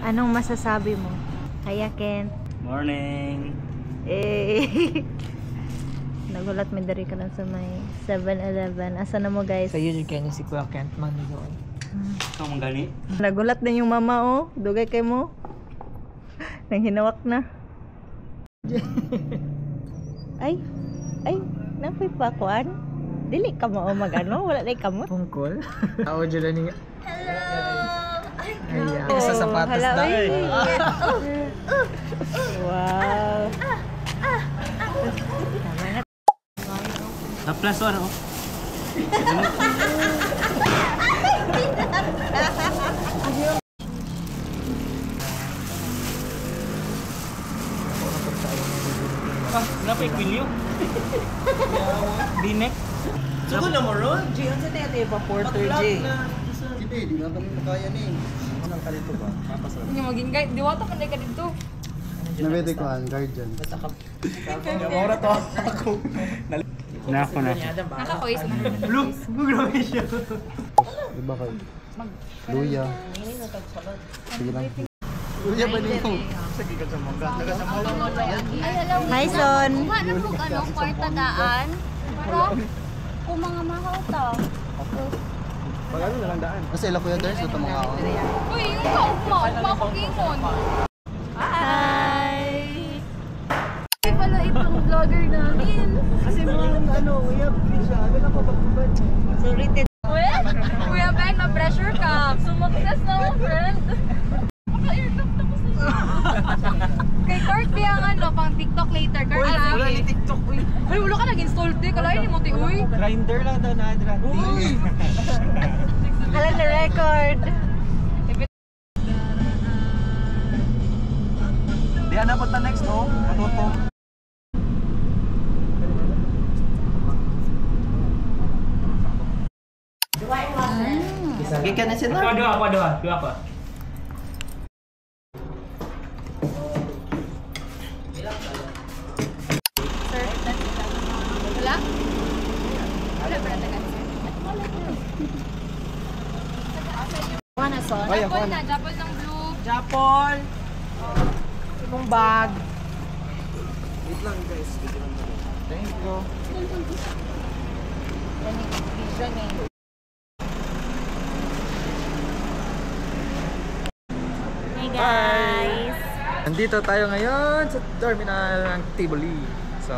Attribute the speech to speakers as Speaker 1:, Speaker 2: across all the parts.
Speaker 1: Anong masasabi mo? Kaya Ken.
Speaker 2: Morning.
Speaker 1: Eh. Nagulat may dari ka lang sa may 7-Eleven. Asa na mo guys?
Speaker 3: Sa yun yung kanya si Kuya Kent man doon.
Speaker 2: Ikaw mong gani?
Speaker 1: Nagulat din yung mama oh. Dugay kay mo. Nang hinawak na. Ay. Napay pa kuan. Dili ka mo magano, wala na kamo.
Speaker 3: Pungkol. Tao dyan na niya.
Speaker 1: Hello.
Speaker 3: Ay, sa sapatos na.
Speaker 1: Wow.
Speaker 2: Sa plus one oh. Napay kwilyo. Dinek.
Speaker 3: Sugo na mo ron. G, ano sa tayo pa Porter G?
Speaker 4: Hindi, di nga kami makaya ni. Anong ka dito ba? Mapasarap.
Speaker 5: Nga maging guide, diwata man ka dito.
Speaker 4: Nabete ko ang guardian.
Speaker 3: Maura to ako.
Speaker 2: Na ako na.
Speaker 5: Nakakois na.
Speaker 3: Look, grabe siya.
Speaker 4: Iba kayo. Luya. Sige lang. Luya ba nito? Sige ka sa mangga.
Speaker 5: Ay, hello.
Speaker 1: Hi Son.
Speaker 5: Kuha na po, kwarta daan. Para, kung mga mahauta.
Speaker 4: Pag ano na lang daan. Kasi ila kuya Ders, ito mga ako.
Speaker 5: Uy, yung mapakingon.
Speaker 1: Hi.
Speaker 5: Ay pala itong vlogger namin.
Speaker 3: Kasi mga ano, uyab din siya. Ano na pabagubad?
Speaker 1: Sorry te.
Speaker 5: Well, Kuya Ben, ma-pressure ka. Sumakses na ako, friend. Maka-earlock na ko sa'yo. Kay Kurt, ang ano, pang TikTok later. Kurt,
Speaker 3: Wala ni TikTok. Uy.
Speaker 5: ay, wala ka nag-install, te. Kalain ni mo, te, uy.
Speaker 3: Grinder lang daw na Adra. Uy.
Speaker 1: Hala na record.
Speaker 3: Di na punta next, no? Matuto. Sige ka na sila.
Speaker 2: Ako.
Speaker 5: Wala? Wala pa na taga.
Speaker 1: Wana Son.
Speaker 5: Japol na, japol ng blue.
Speaker 3: Japol. Ibang bag. Wait lang guys. Thank you.
Speaker 1: Hey guys.
Speaker 3: Nandito tayo ngayon sa terminal ng Tivoli. So,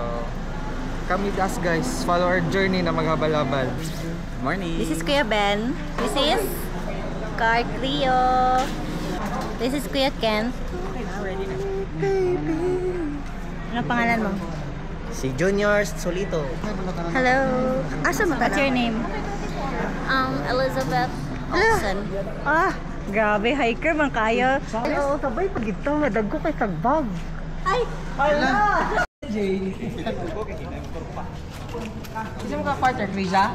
Speaker 3: kami guys, follow our journey na maghabal-habal. Morning.
Speaker 1: This is Kuya Ben. This is Car Cleo. This is Kuya Ken. Ano pangalan mo?
Speaker 3: Si Junior Solito.
Speaker 1: Hello. Asa mo? What's your name?
Speaker 5: Elizabeth
Speaker 1: Olsen. Ah, grabe hiker man kayo. Hello, sabay pag ito, madagko kay tagbag. Ay, hala.
Speaker 3: Kasi mo ka quarter, Krisha?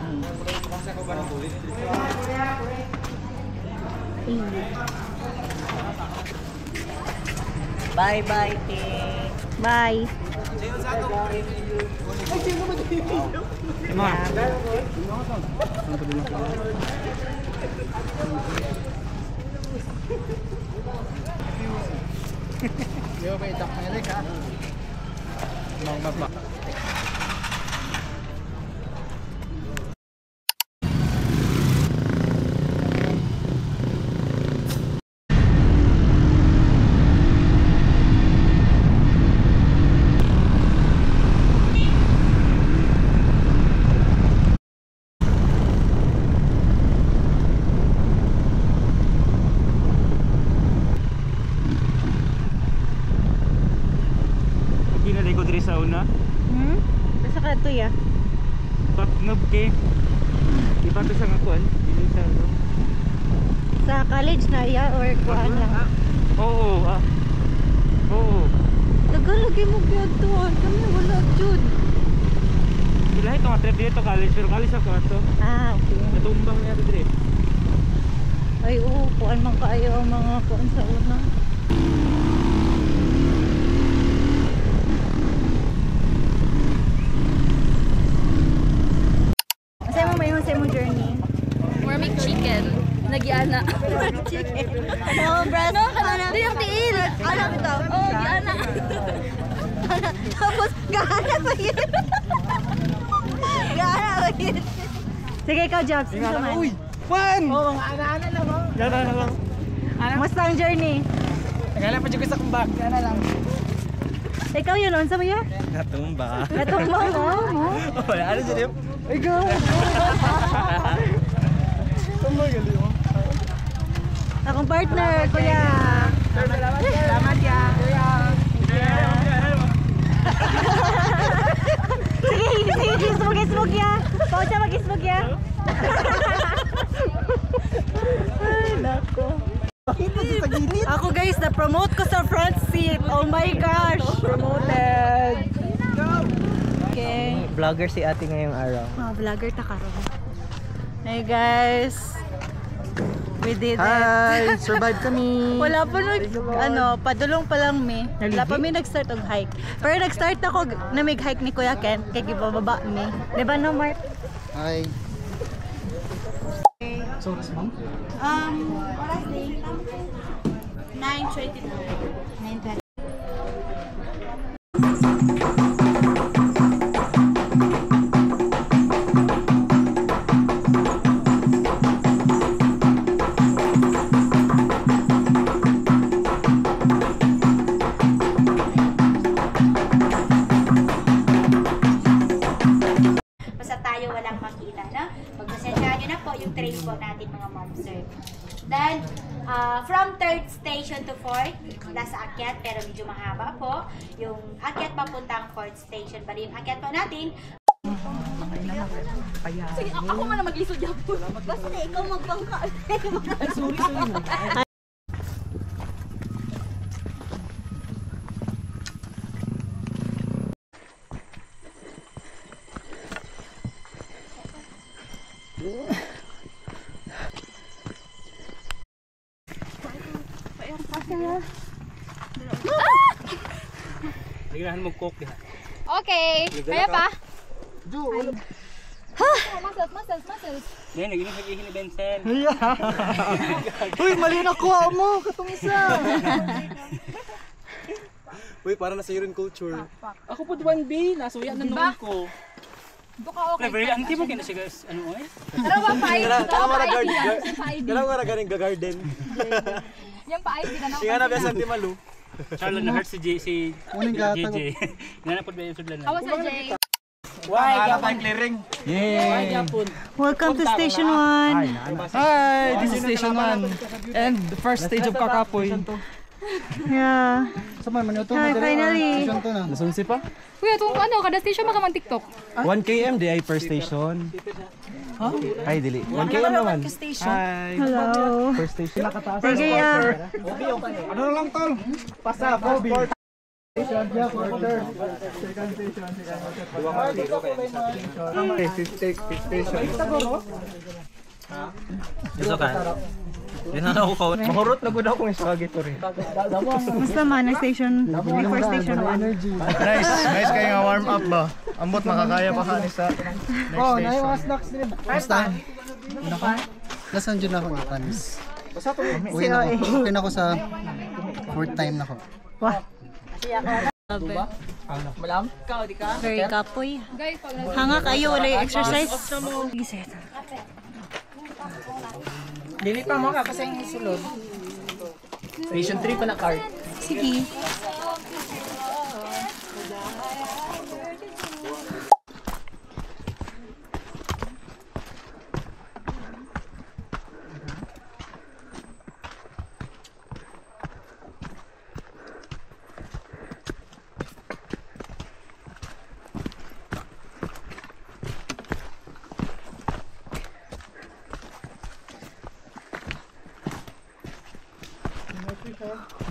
Speaker 3: Bye-bye, te.
Speaker 1: Bye.
Speaker 4: Yo, may itak na ka.
Speaker 3: Mama.
Speaker 2: Ginalay ko diri sa una.
Speaker 1: Basta ka ito ya.
Speaker 2: Patnob kay. Iba to sa ngakuan. Dili sa ano.
Speaker 1: Sa college na ya or kuan lang.
Speaker 2: Oo. Oo.
Speaker 1: Tagal lagi mo biyagtuan. Kami wala jud.
Speaker 2: Lahi to trip dito college pero college ako ato.
Speaker 1: Ah, okay.
Speaker 2: Natumbang niya diri.
Speaker 1: Ay, oo. Kuan man kaayo ang mga kuan sa una. Sa mo may sa mo journey.
Speaker 5: We're make chicken. Nagiana.
Speaker 1: Oh, breast.
Speaker 5: No, kana di ang tiil. Ano ito? Oh, giana.
Speaker 1: Tapos, gana ba yun? Gana ba yun? Sige, ikaw, Jobs. Ito man.
Speaker 3: Uy! Juan!
Speaker 2: Oo, mga ana-ana lang, oh. Gana na lang.
Speaker 1: Musta ang journey?
Speaker 3: Nagala pa dyan sa kumbak. Yan na lang.
Speaker 1: Ikaw yun, unsa mo yun?
Speaker 2: Natumba.
Speaker 1: Natumba mo.
Speaker 2: Wala, ano dyan yun?
Speaker 1: Ikaw. Akong partner, kuya. Salamat ya. Kuya. Sige, smog ya. Pausa mag-smog ya. Ay, nako. Ako guys, na-promote ko sa front seat. Oh my gosh. Promoted. Okay.
Speaker 2: Vlogger si ate ngayong araw.
Speaker 1: Mga vlogger ta karon. Hey guys. We did it.
Speaker 3: Hi! Survive kami!
Speaker 1: Wala pa padulong pa lang mi. Wala pa mi nag-start og hike. Pero nag-start ako na mag-hike ni Kuya Ken kay gibababa mi. Di ba no, Mark?
Speaker 4: Hi.
Speaker 1: Oras din. 9:22. 9:30.
Speaker 6: Basta tayo walang makita, no? Pagpasensyahan nyo na po yung train po natin mga mom sir. Then, from 3rd station to 4th, nasa akyat pero medyo mahaba po. Yung akyat papuntang 4th station. Bali yung akyat po natin.
Speaker 5: Sige, ako man na mag-lisod yapon.
Speaker 6: Basta ikaw magbangka.
Speaker 2: Nagirahan mo coke diha.
Speaker 5: Okay. Kaya pa? Muscles.
Speaker 2: Ngayon, nag-inig ni Benson.
Speaker 3: Uy! Mali na kuha mo! Katong isa!
Speaker 4: Uy, para na sa urine culture.
Speaker 2: Ako po 1B, nasuya na noon ko.
Speaker 5: Duka okay.
Speaker 2: Very anti mo kina siya guys. Ano eh?
Speaker 5: Pero ba pa ID?
Speaker 4: Kailangan ko na galing ga-garden.
Speaker 5: Yung pa ID ka na.
Speaker 4: Singa na besan di malu.
Speaker 2: Charlotte na hurt si
Speaker 4: Uning gata ko.
Speaker 2: JJ. Nanapod ba yung sudlan na?
Speaker 5: Awas sa Jay.
Speaker 3: Why? Gapang clearing! Yay!
Speaker 1: Welcome to Station 1.
Speaker 3: Hi! This is Station 1 and the first stage of Kakapoy.
Speaker 1: Yeah.
Speaker 4: Sama man ito.
Speaker 1: Hi, finally.
Speaker 4: Station to na.
Speaker 3: Nasunsi pa?
Speaker 5: Kuya, itong ano, kada station makamang TikTok.
Speaker 3: 1 km di ay per station. Ay, dili. 1 km naman. Hi!
Speaker 1: Hello.
Speaker 3: Per station.
Speaker 1: Sige,
Speaker 3: Ano lang tol? Pasa, Bobby.
Speaker 2: Dito ka. Yan na ako kaon.
Speaker 3: Mahurot na gud ako ng spaghetti.
Speaker 1: Basta man, station, before Station 1.
Speaker 4: Nice kayo nga warm up ba? Ambot makakaya pa ka ni sa next station.
Speaker 3: snacks din.
Speaker 4: Basta. Nasaan dyan ako itanis? Uwi na ako. Okay na ako sa 4th time na ako.
Speaker 1: Wah.
Speaker 3: Malam? Ikaw, di ka?
Speaker 1: Very kapoy.
Speaker 5: Guys, pag
Speaker 1: Hanga kayo, wala yung exercise.
Speaker 3: Dili pa mo ka kasi yung sulod. Station 3 pa na card.
Speaker 1: Sige.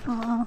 Speaker 1: Oo.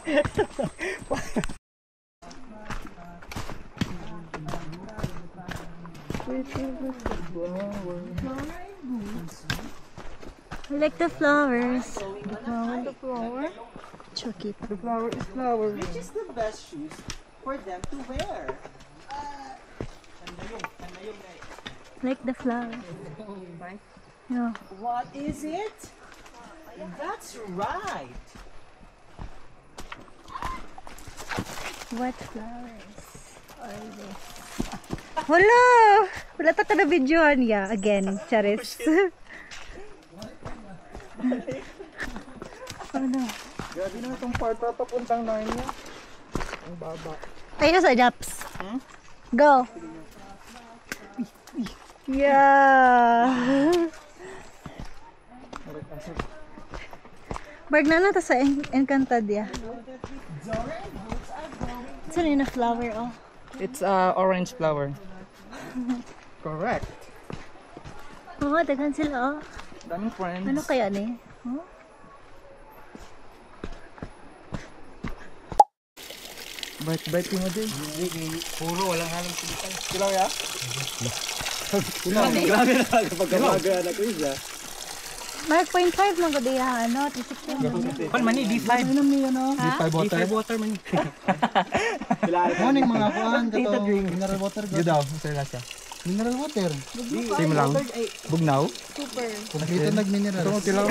Speaker 1: I like the flowers.
Speaker 3: The flower.
Speaker 1: So cute.
Speaker 3: The flower is flower.
Speaker 7: Which is the best shoes for them to wear?
Speaker 1: Like the flowers. Yeah.
Speaker 7: What is it? That's right.
Speaker 1: What flowers are this? Wala! Wala ta ka na videoan ya. Again, Charis. Ano?
Speaker 3: Grabe na itong part na papuntang Narnia. Ang baba.
Speaker 1: Ayun sa Japs. Go! Yeah! Barg na ta sa Encantadia. Saan yun na flower, oh?
Speaker 3: It's orange flower. Correct.
Speaker 1: Oo, daghan sila, oh.
Speaker 3: Daming friends.
Speaker 1: Ano kaya ni? Oh?
Speaker 3: Bite mo din.
Speaker 7: Puro walang halong silitan.
Speaker 3: Kilaw ya?
Speaker 7: Grabe na pagkamaga na Chris ah.
Speaker 1: Mark 0.5 lang ko diya, ano? Tisip ko.
Speaker 7: Pan mani D5.
Speaker 4: Ano naman yun, no?
Speaker 7: D5 water man.
Speaker 4: Ano yung mga kuhan? Kato, mineral water.
Speaker 3: Good daw. Masaya lang siya.
Speaker 4: Mineral water.
Speaker 3: Same lang. Bugnaw.
Speaker 4: Nakita nag-mineral.
Speaker 3: Ito kilaw.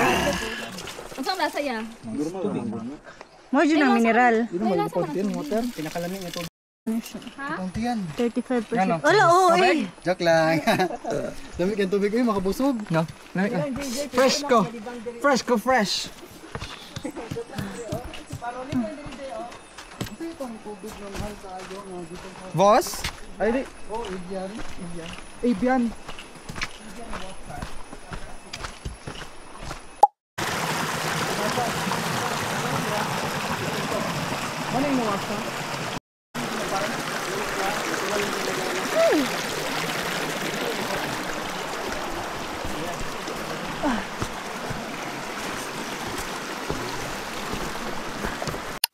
Speaker 5: Ang saan nasa ya?
Speaker 1: More dyan ang mineral.
Speaker 3: Ito mag-14 water.
Speaker 7: Pinakalamig ito.
Speaker 4: Kunti yan.
Speaker 1: 35%.
Speaker 3: Ano?
Speaker 1: Wala, oo, eh.
Speaker 4: Joke lang. Lamig ang tubig ko yung makabusog.
Speaker 3: No. Fresh ko. Fresh ko fresh. Boss? Ay di.
Speaker 4: Oh, Indian.
Speaker 3: Avian. Ano yung nawas ka?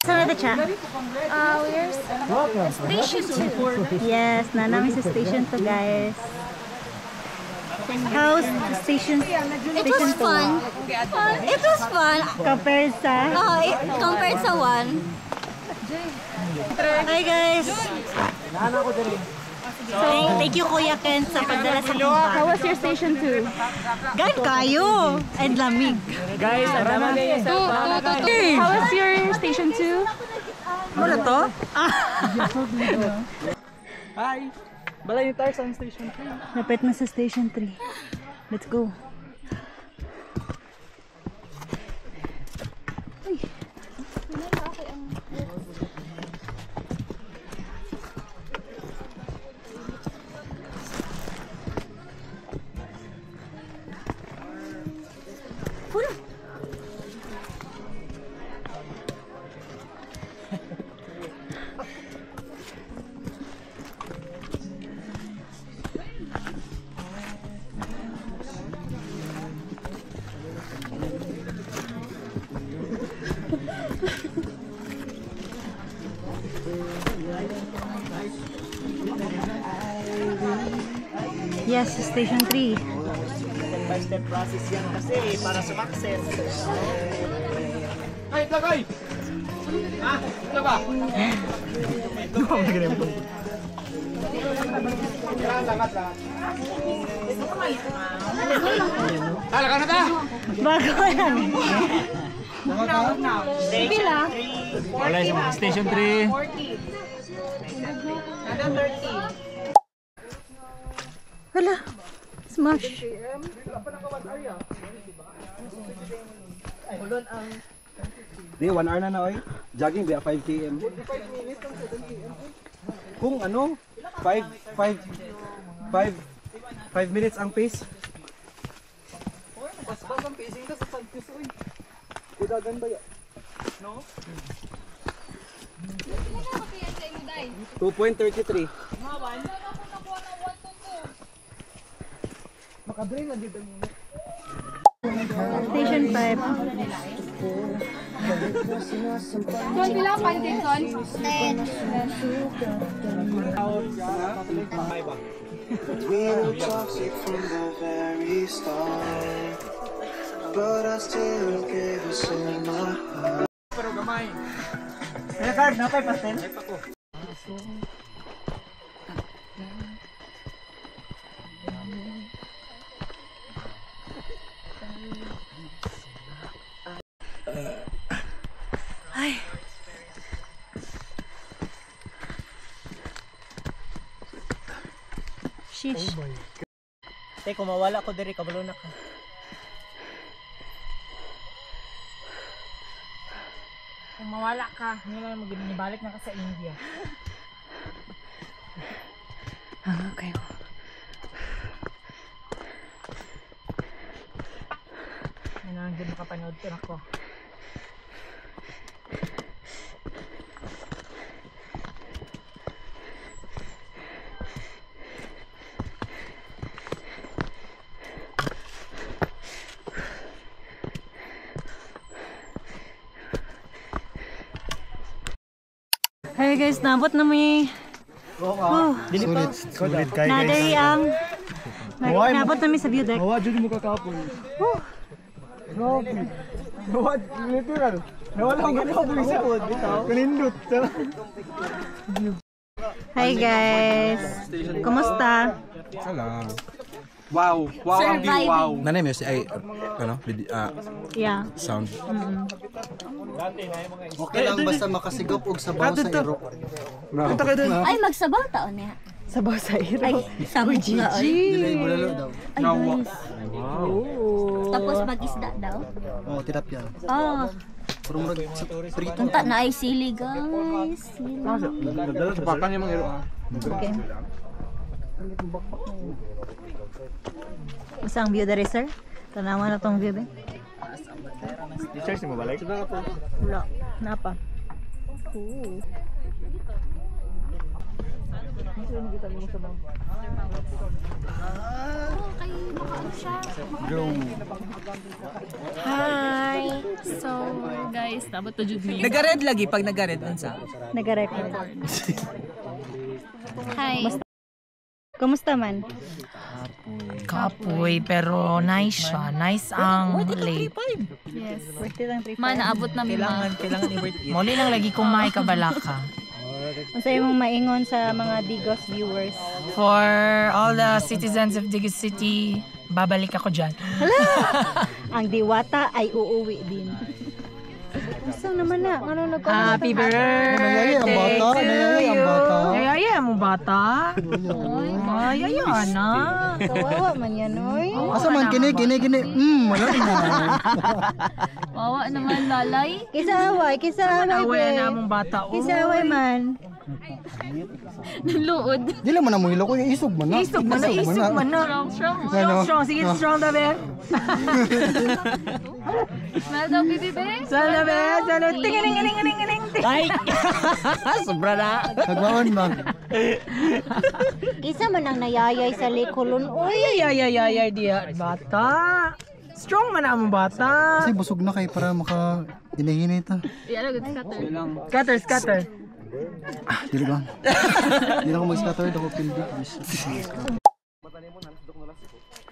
Speaker 1: Saan na siya?
Speaker 5: Where's Station 2?
Speaker 1: Yes, nanami sa station to, guys. How's station?
Speaker 5: It was fun. It was fun.
Speaker 1: Compared sa?
Speaker 5: Compared sa 1.
Speaker 1: Hi, guys. Thank you, Kuya Ken, sa pagdala sa kumpa.
Speaker 5: How was your Station 2?
Speaker 1: Gan kayo! And lamig.
Speaker 7: Guys, arama kayo sa
Speaker 5: How was your Station 2?
Speaker 1: Wala to?
Speaker 7: Hi. Balay ni Tarzan Station 3.
Speaker 1: Lapit na sa station 3. Let's go. Yes, station 3.
Speaker 7: Step-by-step process yan kasi para sumakses.
Speaker 3: Ay, tagay! Ha? Ito ba? Hala ka na ta!
Speaker 1: Bago yan.
Speaker 5: Pila?
Speaker 2: Wala sa station 3.
Speaker 1: Wala. Smash.
Speaker 7: Di, 1 hour na oy. Jogging ba 5 km. Kung ano, 5 minutes ang pace.
Speaker 3: Bas ang pacing ka sa Santos, uy.
Speaker 7: Kudagan ba ya?
Speaker 3: No?
Speaker 7: 2.33.
Speaker 3: Makabrain na dito muna.
Speaker 1: Station 5.
Speaker 5: Son, pila ang pancake, Son? 10.
Speaker 8: We were toxic from the very start, but I still gave us all my heart.
Speaker 3: Pero gamay.
Speaker 2: May card na pa pastel.
Speaker 1: Ay. Sheesh.
Speaker 2: Te, kung mawala ko diri, kabalo na ka.
Speaker 5: Kung mawala ka, hindi lang magbalik na ka sa India.
Speaker 1: Okay.
Speaker 5: Ano, hindi makapanood ko ako.
Speaker 1: Hey guys, nabot na may
Speaker 2: Dili pa. Sulit kay
Speaker 1: naday ang nabot na may sa view deck.
Speaker 2: Hawa jud mo kakapon. Grabe. Hawa literal. Nawala ko ganito po isa. Kanindot.
Speaker 1: Hi guys. Kumusta?
Speaker 3: Salam. Wow, wow ang view, wow.
Speaker 4: Nanay mo si ay ano,
Speaker 1: Yeah.
Speaker 4: sound.
Speaker 9: Okay lang basta makasigop og sabaw sa iro.
Speaker 6: Ay, magsabaw taon niya.
Speaker 1: Sabaw sa iro.
Speaker 6: Ay, sabaw nga.
Speaker 9: Dili bulalo daw.
Speaker 6: Ay, guys. Tapos mag-isda daw.
Speaker 9: Oh, tilapia.
Speaker 6: Oh,
Speaker 9: Pero murag prito.
Speaker 6: punta na ay sili, guys. Sili.
Speaker 3: Sapakan yung mga iro.
Speaker 1: Okay. Isang view dari sir. Tanawa na tong view din.
Speaker 2: T-shirt mo balik.
Speaker 1: Wala. Napa?
Speaker 5: Hi! So, guys, dapat to jud me.
Speaker 3: Nagared lagi pag nagared unsa.
Speaker 1: Nag-record.
Speaker 5: Hi!
Speaker 1: Kumusta man?
Speaker 10: Kapoy, pero nice siya. Nice ang late.
Speaker 5: Yes.
Speaker 1: Birthday lang 3-5.
Speaker 5: Man, naabot namin ma.
Speaker 3: Kailangan i-worth it.
Speaker 10: Muli lang lagi kung may kabalaka.
Speaker 1: Ang sayo mong maingon sa mga Digos viewers.
Speaker 10: For all the citizens of Digos City, babalik ako dyan.
Speaker 1: Ang diwata ay uuwi din. Kusang naman na. Ano
Speaker 10: Happy birthday
Speaker 9: ang bata,
Speaker 10: to
Speaker 9: nayaya ang
Speaker 10: you.
Speaker 9: bata.
Speaker 10: Nayaya mo bata? Ay, ayan na.
Speaker 1: Kawawa man yan, oy.
Speaker 9: Asa man kini. Wala na.
Speaker 5: Wawa naman, lalay.
Speaker 1: Kisa away,
Speaker 10: Away
Speaker 1: be.
Speaker 10: na among bata.
Speaker 1: Kisa away man.
Speaker 5: Luod.
Speaker 9: Dili man na mo hilo ko isog man na.
Speaker 10: Isog man na. Strong. Sige, strong na, be.
Speaker 5: Smell daw, baby, be.
Speaker 10: Sana, be. Sana. Tingining. Ay! Sobra na.
Speaker 9: Nagwaon man.
Speaker 1: Kisa man ang nayayay sa likulon, oy.
Speaker 10: Ay, diya. Bata. Strong man na among bata.
Speaker 9: Kasi busog na kay para maka hinahinay ta.
Speaker 5: Yan, good
Speaker 10: Scatter.
Speaker 9: Dili ba? Dili ako mag-scatter ako pindi.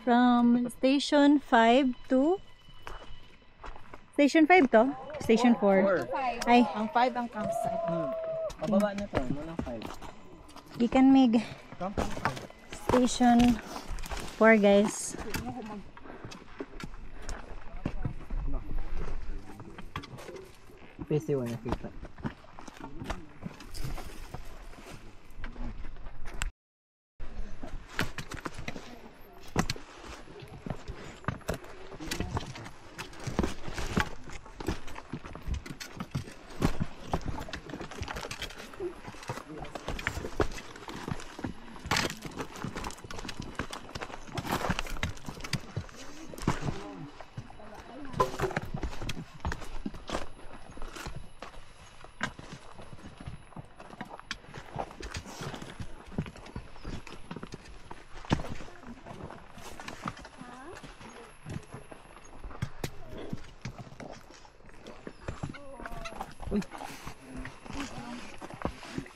Speaker 1: From station 5 to Station 5 to? Station 4. Ay,
Speaker 2: Ang 5 ang campsite. Pababa na to, walang 5.
Speaker 1: gikan mig Station 4 guys.
Speaker 2: PC 1 nakita.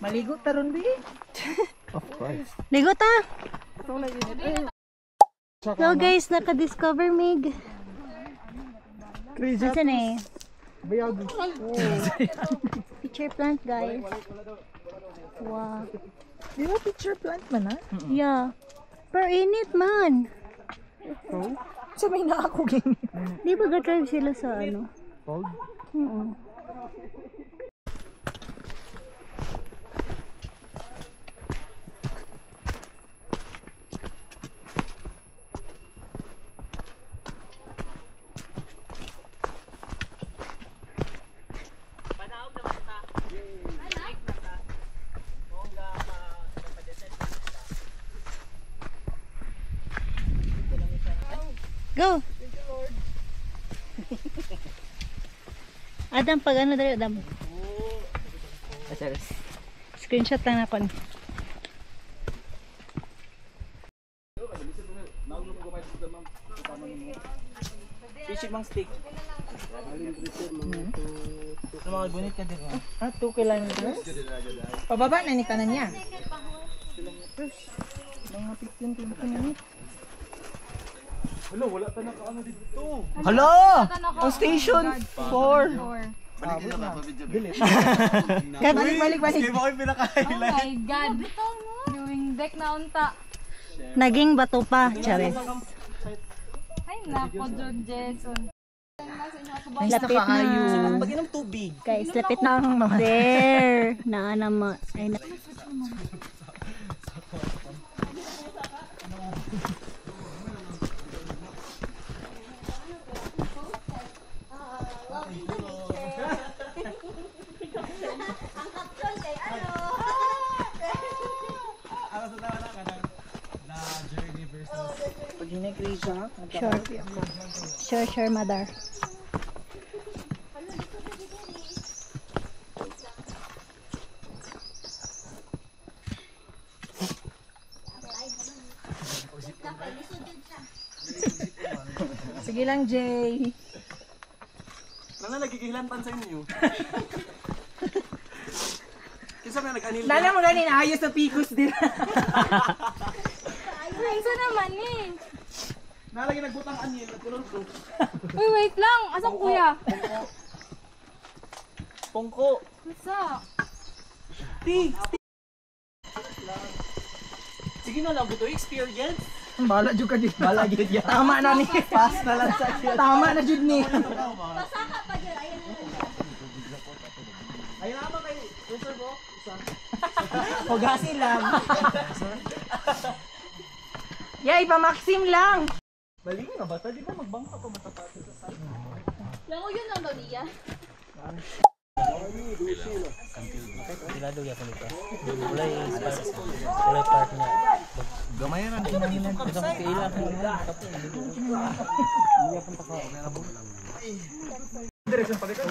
Speaker 10: Maligo taron di.
Speaker 4: Of course.
Speaker 1: Ligo ta! So guys, naka-discover mig.
Speaker 2: Crazy.
Speaker 1: Nasaan eh?
Speaker 2: Bayag.
Speaker 1: Picture plant guys. Wow.
Speaker 10: Di ba picture plant man ha?
Speaker 1: Yeah. Pero init man.
Speaker 10: Sa may na ako gini.
Speaker 1: Di ba ga-drive sila sa ano?
Speaker 2: Cold?
Speaker 1: Oo. Go! Adam, pag ano dali, Adam? Screenshot lang ako.
Speaker 3: Fishing mang stick. Mga gunit ka din.
Speaker 10: Ah, 2 kilometers? Pababa na ni kanan niya. Mga 15-20 minutes.
Speaker 2: Hello, wala ta na kaano dito.
Speaker 10: Hello! Ang station 4. Balik.
Speaker 2: Sige mo kayo pinaka-highlight.
Speaker 5: Oh my God. Doing deck na unta.
Speaker 1: Naging bato pa, Charis.
Speaker 5: Ay, nako, John Jenson.
Speaker 10: Nice na kaayo.
Speaker 3: Pag-inom tubig.
Speaker 1: Guys, lapit na ang mga. There! Naanama. Ay, na.
Speaker 10: Pag hinag-read siya,
Speaker 1: Sure, mother.
Speaker 10: sige lang, Jay.
Speaker 2: Nana nagigilantan sa inyo. Kisa may nag-anil.
Speaker 10: Lala mo ganin, ayos sa picos din.
Speaker 5: Ay, isa naman eh.
Speaker 2: Nalagi nagbutang anil, nagkulong ko.
Speaker 5: Uy, wait lang. Asang kuya?
Speaker 3: Pongko.
Speaker 5: Asa?
Speaker 3: Sige na lang, buto experience.
Speaker 10: Bala jud ka di.
Speaker 3: Bala gid ya.
Speaker 10: Tama na ni.
Speaker 3: Pass na lang sa iyo.
Speaker 10: Tama na jud ni.
Speaker 3: Ayun naman kay Sir Bo.
Speaker 10: Hugasin lang. Yeah, ipa-maxim lang.
Speaker 3: Bali nga bata, di ba magbangka pa matapat sa side?
Speaker 5: Lango yun lang daw niya.
Speaker 3: Dilado ya kulit. Mulai spices. Mulai part niya. Gamay na din nila. Ito kay ilang
Speaker 2: Direksyon pa dito.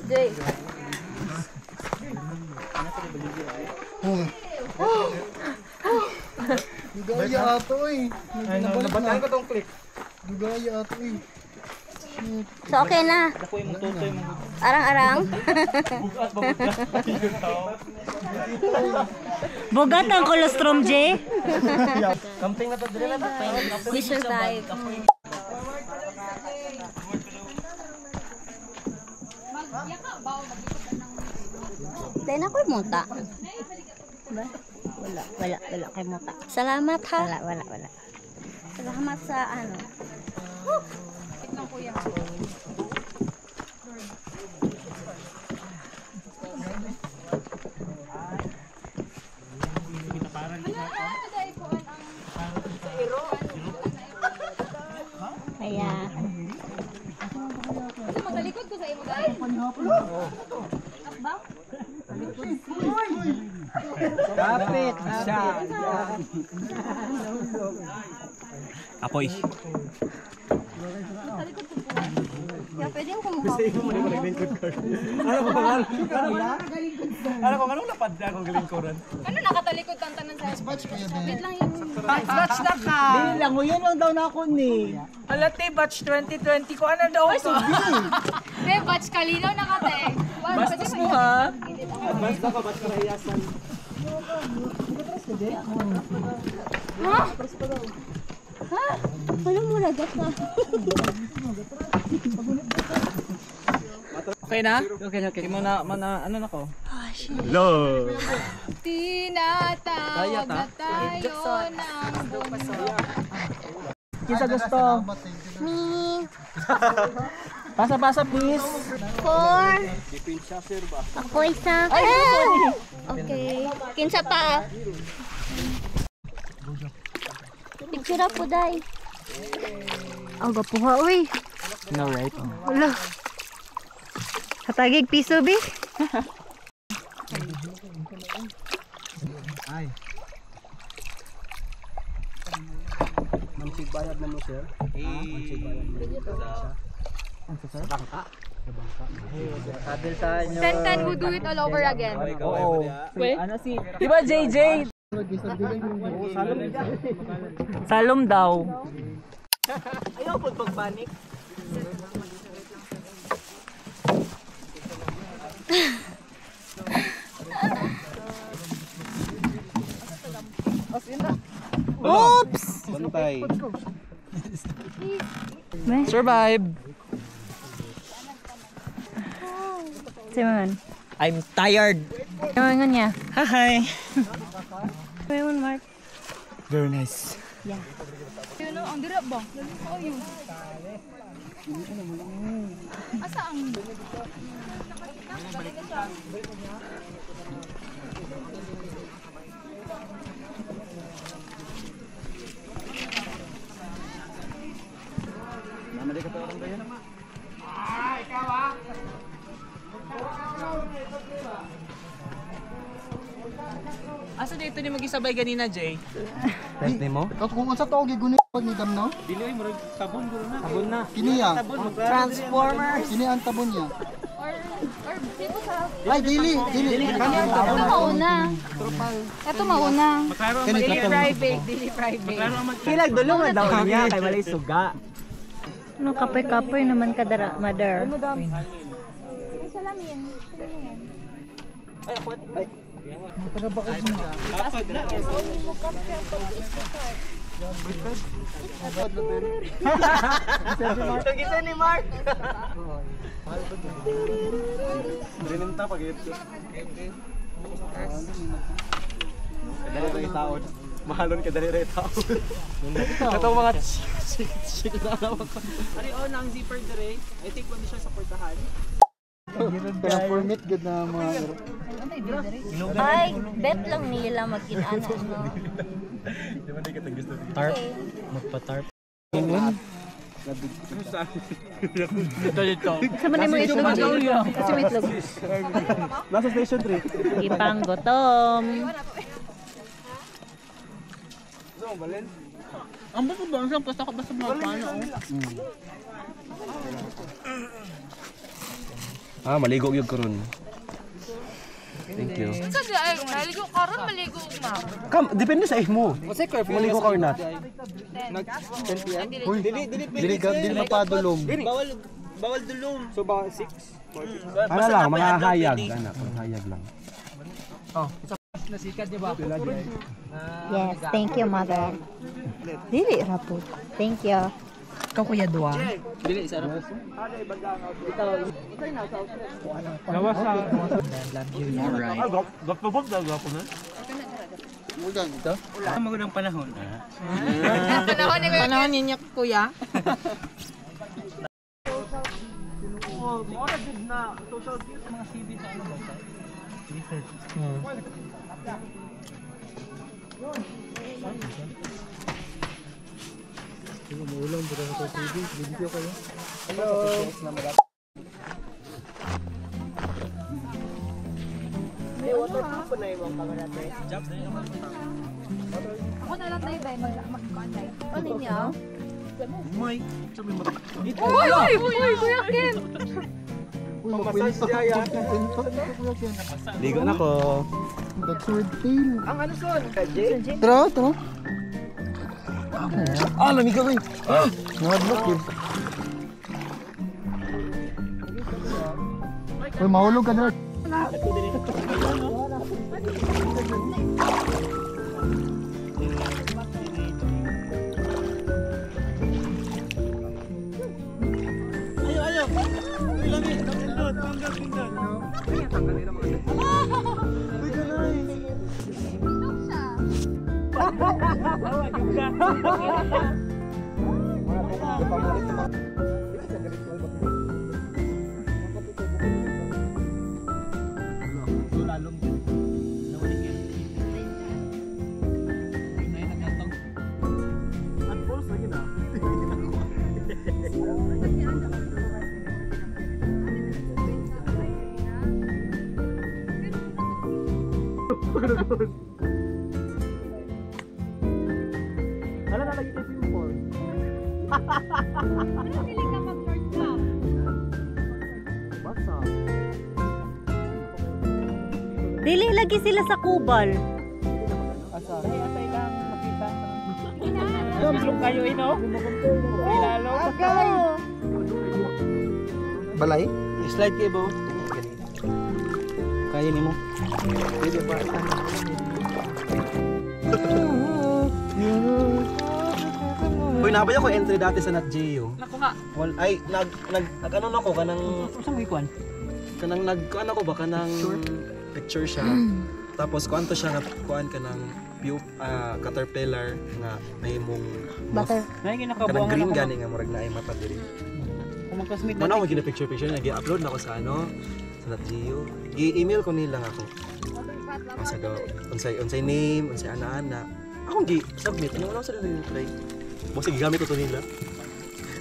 Speaker 5: Jay.
Speaker 4: Dugaya ato eh.
Speaker 2: Nabatayin ko tong click.
Speaker 4: Dugaya ato eh.
Speaker 1: So, okay na. Arang-arang. Bugat ang colostrum, J.
Speaker 3: Camping na to dire na.
Speaker 1: We survive. Tayo na ko'y muta. Ba? Wala kay muta. Salamat ha. Wala. Salamat sa ano.
Speaker 5: Lang kuya.
Speaker 1: Kaya.
Speaker 5: Magalikod ko sa imo guys. Asbang?
Speaker 10: Kapit siya.
Speaker 3: Apoy.
Speaker 1: Kaya pwede mo kumuha.
Speaker 2: Ano kung anong lapad na akong galingkuran?
Speaker 5: Ano nakatalikod ang tanan sa
Speaker 9: Batch kayo din.
Speaker 5: Wait lang yung...
Speaker 10: Batch na ka.
Speaker 2: Hindi lang, yun lang daw na ako ni.
Speaker 10: Halate, batch 2020 ko. Ano daw ito?
Speaker 5: Be, batch kalinaw na kate.
Speaker 10: Bastos mo ha?
Speaker 2: Advance na ka, ba't karahiyasan?
Speaker 1: Ha? Ha? Ano mo nagat na?
Speaker 10: Okay na? Okay. Mo na, ano na ko?
Speaker 5: Tinatawag na tayo ng mundo.
Speaker 10: Kinsa gusto?
Speaker 1: Me.
Speaker 10: Basa-basa please.
Speaker 1: 4. Ako isa. Okay. Kinsa pa? Picture po, day. Aga po ha, uy.
Speaker 10: No, right?
Speaker 1: Wala. Hatagig piso, bi.
Speaker 7: Ay. Mansig bayad na mo, sir. Mansig bayad mo. Sa bangka.
Speaker 10: Sabil sa inyo.
Speaker 5: Then we do it all over again.
Speaker 10: Oo. Ano si... Di ba JJ? Salom daw. Ayaw po pagpanik.
Speaker 1: Oops!
Speaker 7: Bantay.
Speaker 10: Survive.
Speaker 1: Simangan.
Speaker 10: I'm tired.
Speaker 1: Simangan niya.
Speaker 10: Hi.
Speaker 1: Simangan, Mark.
Speaker 10: Very nice.
Speaker 5: Yun o, ang dirap ba? Oh, yun. Asa ang...
Speaker 7: Namali ka pa orang dayan naman.
Speaker 10: Asa dito ni mag-isabay ganina, Jay?
Speaker 7: Pwede mo?
Speaker 9: Tapos kung unsa to giguni pag ni dam no?
Speaker 2: Dili ay murag sabon guro na.
Speaker 7: Sabon na.
Speaker 9: Kini ya.
Speaker 10: Transformers.
Speaker 9: Kini ang tabon niya.
Speaker 5: Or dito sa...
Speaker 9: Ay dili.
Speaker 5: Ito mauna. Ito mauna.
Speaker 9: Kini
Speaker 10: Private, dili private. Kilag dulo nga daw niya kay walay suga.
Speaker 1: Ano, kapoy-kapoy naman ka, mother.
Speaker 10: Ito kita ni Mark.
Speaker 7: Dininta pag ito. Dali rin taon. Mahalon ka dali rin taon. Katong mga shit na naman ko.
Speaker 10: Ari on ang zipper dire. I think wala siya sa portahan.
Speaker 9: Kaya permit gud na mga
Speaker 1: Ay, bet lang nila mag-inana, no?
Speaker 7: Di ba di ka gusto?
Speaker 10: Tarp. Magpa-tarp. Ganun. Dito.
Speaker 1: Sama ni mo itlog, Jay. Kasi may itlog.
Speaker 7: Nasa station 3.
Speaker 1: Ipang gutom.
Speaker 10: Ang bato ba? Ang basta ka basta mga paano.
Speaker 7: Maligo gyud ko ron. Thank you.
Speaker 5: Kasi ay, maligo karon maligo ma.
Speaker 7: Depende sa imo. Maligo ka or not.
Speaker 9: dili mapadulom.
Speaker 10: Bawal dulom.
Speaker 2: So ba 6?
Speaker 7: Ano lang, mga hayag. Anak, hayag lang.
Speaker 10: Nasikat niya ba?
Speaker 1: Yes, thank you, mother. Dili, rapo. Thank you.
Speaker 10: Ikaw kuya Dua.
Speaker 2: Dili isa ra. Lawas sa.
Speaker 10: Alright.
Speaker 2: Gapabog daw ako na.
Speaker 9: Mugang ito.
Speaker 2: Magandang panahon.
Speaker 10: Panahon niya kuya.
Speaker 2: Mora gud na social mga CV sa ano ba? Research.
Speaker 9: Umuulan pero sa TV, video kayo.
Speaker 5: Ako na lang tayo ba mag-contact. Ano niya? Uy, Kuya Ken!
Speaker 7: Massage siya yan. Ligo na ko.
Speaker 9: The third tail.
Speaker 3: Ang ano son? Kaje?
Speaker 9: Tara. Lamig ka, Kuy. Nahadlok yun. Uy, mahulog ka na.
Speaker 7: Hala na lagi tayo yung form. Basta.
Speaker 10: Dili lagi sila sa kubal.
Speaker 7: Asa? Atay lang makita. Tulog kayo ino. Ilalo.
Speaker 9: Balay?
Speaker 7: Slide kayo ba? Kaya ni mo. Pwede ba? Uy, nabay ako entry dati sa Nat Geo.
Speaker 5: Naku nga.
Speaker 7: Ay, nag-ano na ko kanang
Speaker 3: Saan mo ikuan?
Speaker 7: kanang nag-ano ko ba kanang picture siya. Tapos kuan to siya nga kuan kanang caterpillar nga mahimong
Speaker 10: Butter.
Speaker 7: kanang green gani nga murag naay mata diri.
Speaker 3: Kung magkasmit
Speaker 7: Muna ako gina picture nag-upload na ako sa sa Nat Geo. I-email ko nila ako. Asa daw unsay name, unsay ana-ana. Ako gi-submit yung wala sa nila reply. Boss, gigamit ko to nila.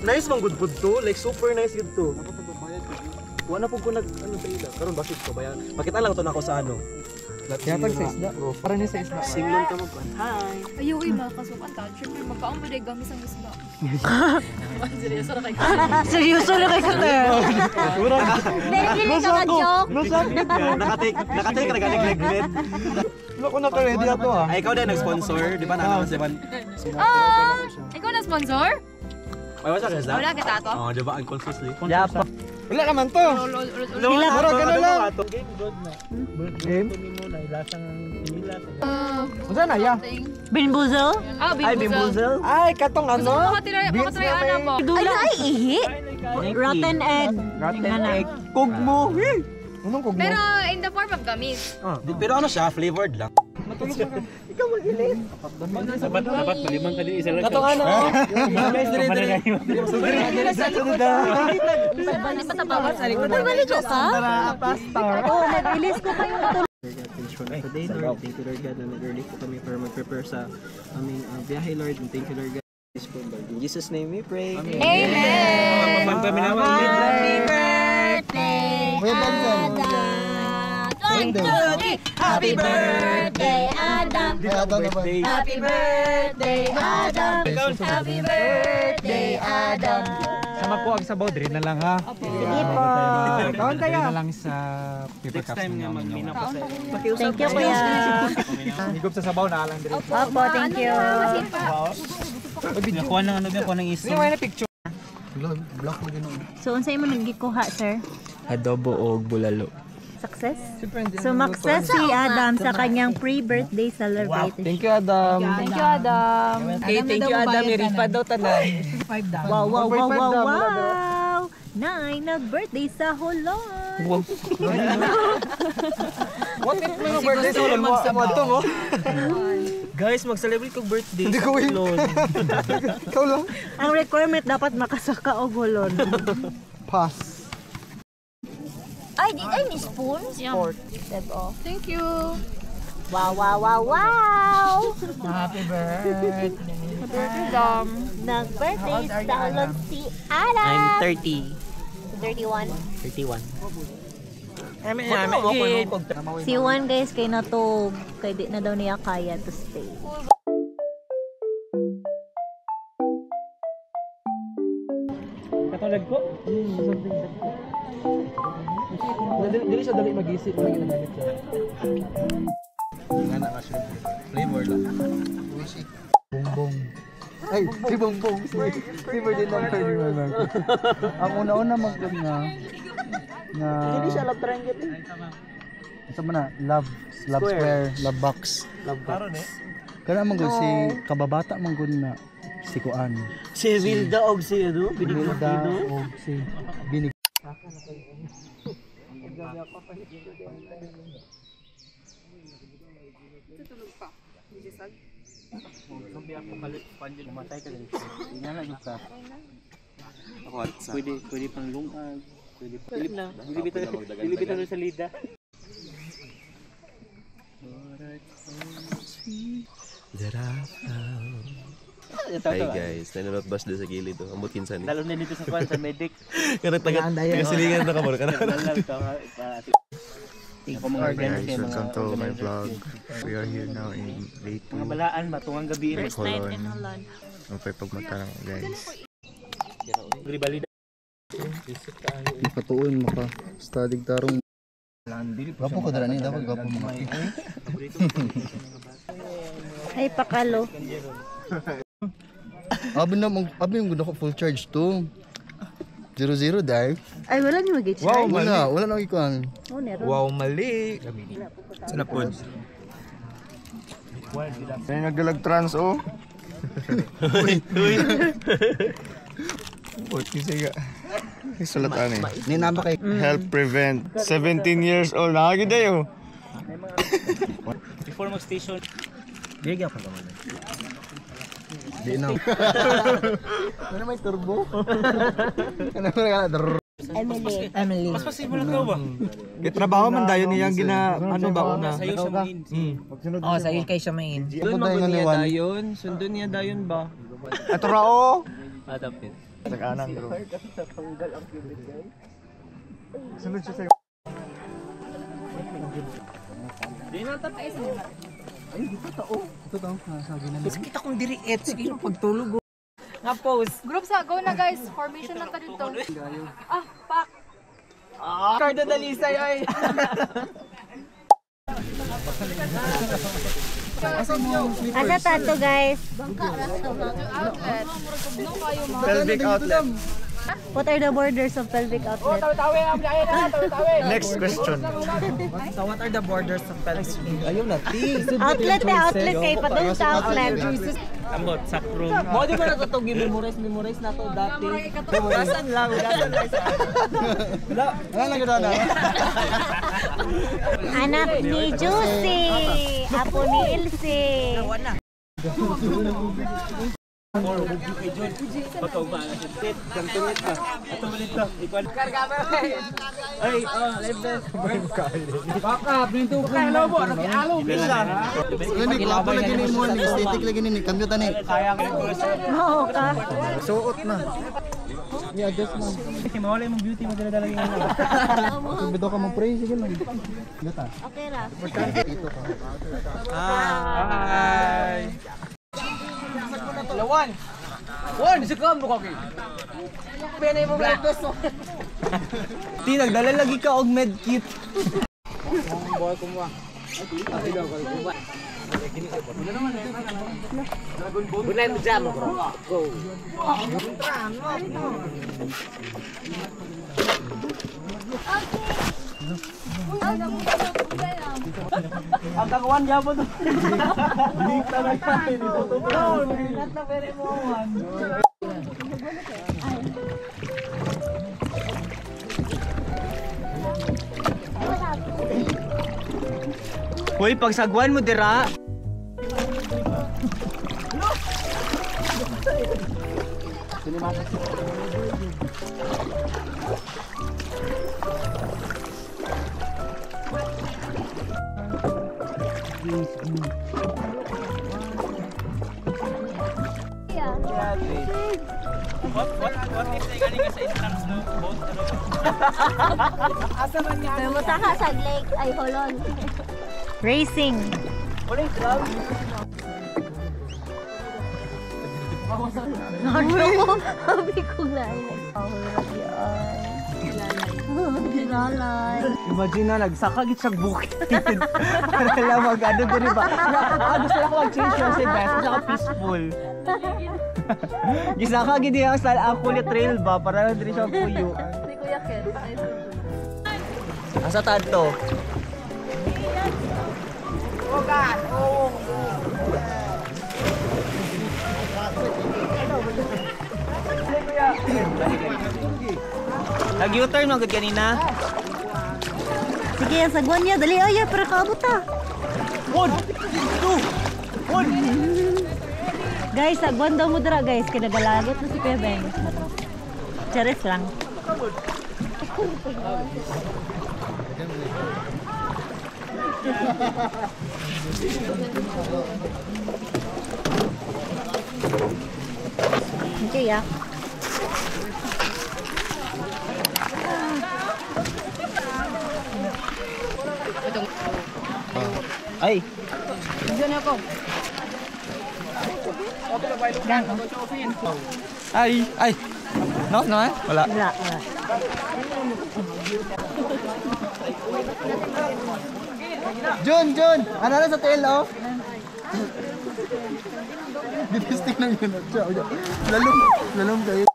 Speaker 7: Nice man good food to, like super nice good to. Wala po ko nag ano sa ila. Karon bakit ko bayan? Pakita lang to nako sa ano.
Speaker 3: Yatag sa isda. Para ni sa isda.
Speaker 7: Singlon ka mo. Hi.
Speaker 5: Ayaw, makasukan ka. Siyempre, magkaong ba dahil gamis ang isda. Seryoso na kay
Speaker 10: Seryoso na kay Kater.
Speaker 1: Dili ka ka-joke.
Speaker 7: Nakatake ka nag-red.
Speaker 9: Loko na ka ready ato ah.
Speaker 7: Ay, ikaw din nag-sponsor, di ba? Naman si Man.
Speaker 5: Ikaw na sponsor?
Speaker 7: Ay, wala ka sa?
Speaker 5: Wala kita to?
Speaker 7: Oo, di ba? Unconsciously.
Speaker 9: Yapa. Wala naman to.
Speaker 7: Mura ka na lang.
Speaker 9: Game?
Speaker 3: Unsa na ya?
Speaker 10: Binbuzo?
Speaker 5: Ah, bimbuzel.
Speaker 9: Ay, katong
Speaker 5: Gusto
Speaker 9: ano?
Speaker 5: mo makatry mo?
Speaker 10: Ay, ihi. Rotten egg.
Speaker 9: Rotten egg. Kog mo. Anong kog mo?
Speaker 5: Pero in the form of gummies.
Speaker 7: Pero ano siya, flavored lang.
Speaker 2: Dapat malimang ka din isa lang.
Speaker 7: Katong ano? Guys, dire.
Speaker 5: Balik pa sa bawat sa likod.
Speaker 10: Maligo ka? Oo, nag-release ko pa yung tulog.
Speaker 2: Today, Lord, thank you, Lord God, na nag-early po kami para mag-prepare sa aming biyahe, Lord. And thank you, Lord God. In Jesus' name we pray.
Speaker 5: Amen!
Speaker 2: Happy
Speaker 5: birthday, Adam! 1, 2, 3! Happy birthday, Adam! Happy birthday, Adam! Happy birthday, Adam!
Speaker 3: Sama ko ang sabaw dire na lang ha.
Speaker 10: Sige po.
Speaker 3: Kaon tayo na lang sa paper cups
Speaker 2: Time
Speaker 3: ninyo.
Speaker 2: nga mag-mina pa sa
Speaker 10: Thank you, kuya.
Speaker 3: Higop sa sabaw na lang dire.
Speaker 10: Opo, thank you.
Speaker 2: Nakuha ng ano din, kuha ng
Speaker 3: Sige, may na picture.
Speaker 9: Block mo din.
Speaker 10: So, unsay mo nagikuha, sir?
Speaker 2: adobo o bulalo.
Speaker 10: Success? So, success si Adam sa kanyang pre-birthday celebration.
Speaker 3: Thank you, Adam.
Speaker 5: Thank you, Adam.
Speaker 2: Okay, thank you, Adam. Iripa daw tanan.
Speaker 10: Wow. Nay, nag-birthday sa Holon.
Speaker 3: What if may birthday sa ulan mo? Ito mo?
Speaker 2: Guys, mag-celebrate kong birthday.
Speaker 9: Hindi ko win. Ikaw lang.
Speaker 10: Ang requirement dapat makasaka og Holon.
Speaker 9: Pass.
Speaker 1: Ay, may spoon?
Speaker 5: Sport.
Speaker 1: Diba?
Speaker 5: Thank you.
Speaker 1: Wow!
Speaker 3: Happy birthday.
Speaker 5: Adam.
Speaker 1: Nag-birthday sa si Adam!
Speaker 2: I'm 30.
Speaker 1: 31.
Speaker 2: 31.
Speaker 10: Si Juan guys kay natog. Kay di na daw niya kaya to stay.
Speaker 3: Katulad ko? Dili siya dali mag-isip na ginagamit siya.
Speaker 4: Nga na nga siya. Flavor lang. Bongbong. Ay, si Bongbong. Si Ferdinand Ferdinand. Ang una-una magkod nga hindi siya love triangle eh. Isa mo na, love square, love box. Love box. Kaya man gud si kababata man gud na si Kuan.
Speaker 2: Si Wilda og si ano?
Speaker 4: Wilda og si Binig.
Speaker 5: Tutulog pa. Gisag.
Speaker 2: Matay ka din. Tingnan na ka. Pwede pang lungag. Pwede pa. Dilibita sa lida.
Speaker 7: Hi guys, nanunod bus doon sa gilid to. Ambot kinsan.
Speaker 2: Lalo na dito sa kwan sa medic.
Speaker 7: Kana taga-silingan na ka mo kana.
Speaker 4: Hi guys, welcome to my vlog. We are here now in day 2.
Speaker 2: Mga balaan ba tungang gabi
Speaker 10: First night in Holland.
Speaker 4: Mapay pagmata lang guys.
Speaker 2: Gribalida.
Speaker 4: Makatuon maka stadig tarong. Gapo ko dala ni dapat gapo mo.
Speaker 10: Ay, pakalo.
Speaker 4: Abi yung gusto ko full charge to. 00 dahil.
Speaker 10: Ay, wala niyo mag-charge.
Speaker 4: Wala na ikuan.
Speaker 10: Oh, meron.
Speaker 3: Wow, mali. Sana po.
Speaker 4: May nagdalag trans oh. Uy, kasi ka. Sulatan eh. Ninamba kay help prevent 17 years old. Nakagid dayo.
Speaker 2: Before mag-station. Diga pa naman.
Speaker 4: Di na. Ano may turbo? Ano may
Speaker 10: Emily.
Speaker 2: Mas possible na ba?
Speaker 3: Gitrabaho man dayon niyang ano ba una.
Speaker 2: Sayo siya main.
Speaker 11: Sa il kay siya main.
Speaker 3: Doon man niya dayon, sundon niya dayon ba?
Speaker 4: Ato rao.
Speaker 2: Adapted.
Speaker 4: Tag-anang bro. Sunod siya sa
Speaker 5: Di na tayo sa mga.
Speaker 4: ay, totoo. Totoo. Sabi na
Speaker 11: Kasi kita kong diri sige pagtulog. Nga post.
Speaker 5: Group sa go na guys. Formation lang ta dito. Ah, pak.
Speaker 11: Cardo dalisay ay.
Speaker 10: Asa tato guys?
Speaker 5: Outlet.
Speaker 4: pelvic outlet.
Speaker 10: What are the borders of pelvic outlet?
Speaker 4: Next question.
Speaker 11: So what are the borders of pelvic? Ayun na,
Speaker 10: Outlet kay padung sa outlet.
Speaker 2: Ambot, sakro.
Speaker 11: Mo di ba na to memorize na to dati. Dasan lang sa.
Speaker 4: Ano na?
Speaker 10: Anak ni Juicy. Apo ni Ilse.
Speaker 2: Patog ba? Sit, gantunit ka. Atulit ka. Ikuan. Ay, live this.
Speaker 11: Baka pinto ko na mo, nag-alo bisa.
Speaker 4: Gani ko lagi ni mo ni aesthetic lagi ni kamyo tani.
Speaker 2: Kaya ka
Speaker 10: Oo ka.
Speaker 4: Suot na.
Speaker 2: i-adjust mo. Mawala yung beauty mo dala yung ano.
Speaker 4: Kung bitaw ka mo pray sige lang. Gata.
Speaker 10: Okay ra.
Speaker 4: Dito ka.
Speaker 3: Hi.
Speaker 11: Lawan. Wan, sikam mo kaki. Penay mo med dos.
Speaker 3: Ti nagdala lagi ka og med kit.
Speaker 11: Boy kumwa. Ay daw ko kumwa. Bunay mo jam ko. Go.
Speaker 2: Ang kagawan yapon to. Big talaga ni Toto Brown. Not na very mo one.
Speaker 3: Hoy, pagsagwan mo dira.
Speaker 2: What if they galing ka sa entrance no? Boat ano?
Speaker 11: Asa man niya?
Speaker 1: Pumunta ka sa lake, ay Holon.
Speaker 10: Racing.
Speaker 2: Wala yung crowd.
Speaker 1: Sabi ko na Gilalay.
Speaker 11: Imagine na, nagsakagit sa bukid. Para lang mag-ano din ba? Gusto lang ako mag-change kasi guys, gusto ako peaceful. Gisakagit din ako sa Apulia Trail ba? Para lang din siya puyo.
Speaker 5: Si Kuya Ken.
Speaker 11: Asa tanto? Nag-U-turn mo agad kanina?
Speaker 10: Sige, sagwan niya. Dali, ay, para kaabot ta.
Speaker 11: 1, 2, 1.
Speaker 10: Guys, sagwan daw mo dira, guys. Kinagalagot na si Kuya Ben. Charis lang. Okay, ya.
Speaker 11: Ay.
Speaker 5: Diyan ako.
Speaker 3: Ay. No, naman? Wala.
Speaker 10: Wala.
Speaker 9: Jun! Ano na sa tail off? Dipistik lang yun. Lalong kayo.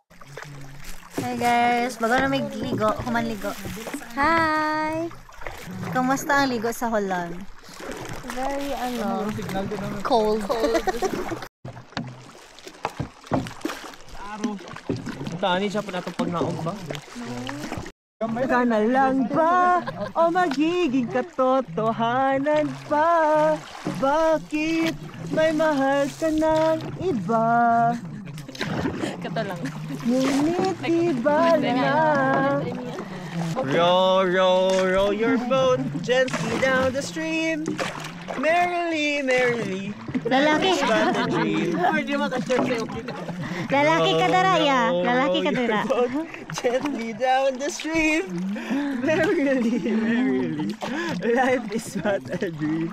Speaker 10: Hi guys, bago na may ligo, kumanligo. Hi! Kumusta ang ligo sa Holland?
Speaker 1: Very, cold.
Speaker 11: Tani siya pa natong pagnaog ba? Ka na lang ba o magiging katotohanan pa? Bakit may mahal ka ng iba?
Speaker 5: Kata lang.
Speaker 11: Ngunit di ba na? Row your boat gently down the stream. Merrily.
Speaker 10: Lalaki.
Speaker 11: Pwede makashare sa'yo.
Speaker 10: Lalaki ka dara, ya. Lalaki ka dara.
Speaker 11: Gently down the stream. Merrily. Life is but a dream.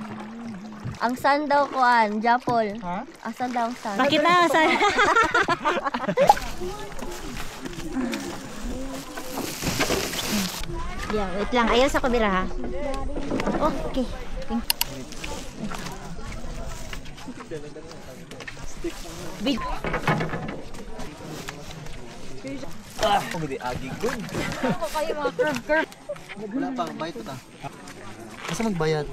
Speaker 1: Ang sun daw kuan, Japol. Ha? Asan daw ang sun?
Speaker 10: Pakita, saan? Yeah, wait lang. Ayaw sa kabira, ha? Okay. Big.
Speaker 11: Pagdi agi good.
Speaker 5: Ako kayo mga curve.
Speaker 9: Wala pang bayad ko ta. Asa magbayad?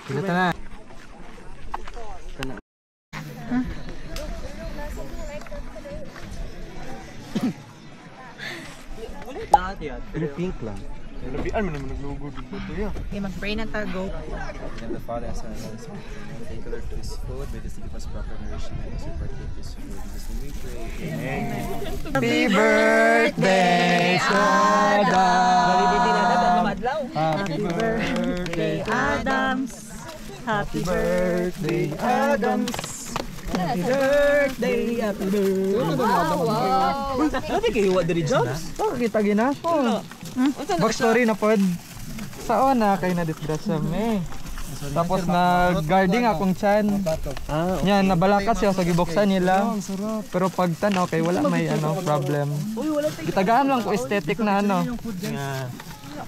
Speaker 9: Pinata na.
Speaker 11: Lahat yan.
Speaker 7: Pero pink lang.
Speaker 2: Labian mo naman naglugod dito ya.
Speaker 10: Okay, mag-pray na tago.
Speaker 7: And the Father as well as take alert to this food, may this give us proper nourishment as we partake this food. In this name we pray. Amen.
Speaker 3: Happy birthday, Adam!
Speaker 10: Happy birthday, Adams. Happy
Speaker 3: Birthday, Adams!
Speaker 11: Happy birthday. Ano kayo what the jobs?
Speaker 3: Kita gina po. Backstory na pod. Sa una kay na disgrasya me. Tapos nag-guarding akong chan. Yan, nabalakas siya sa giboksan nila. Pero pag tanaw kay wala may problem. Gitagaan lang ko aesthetic na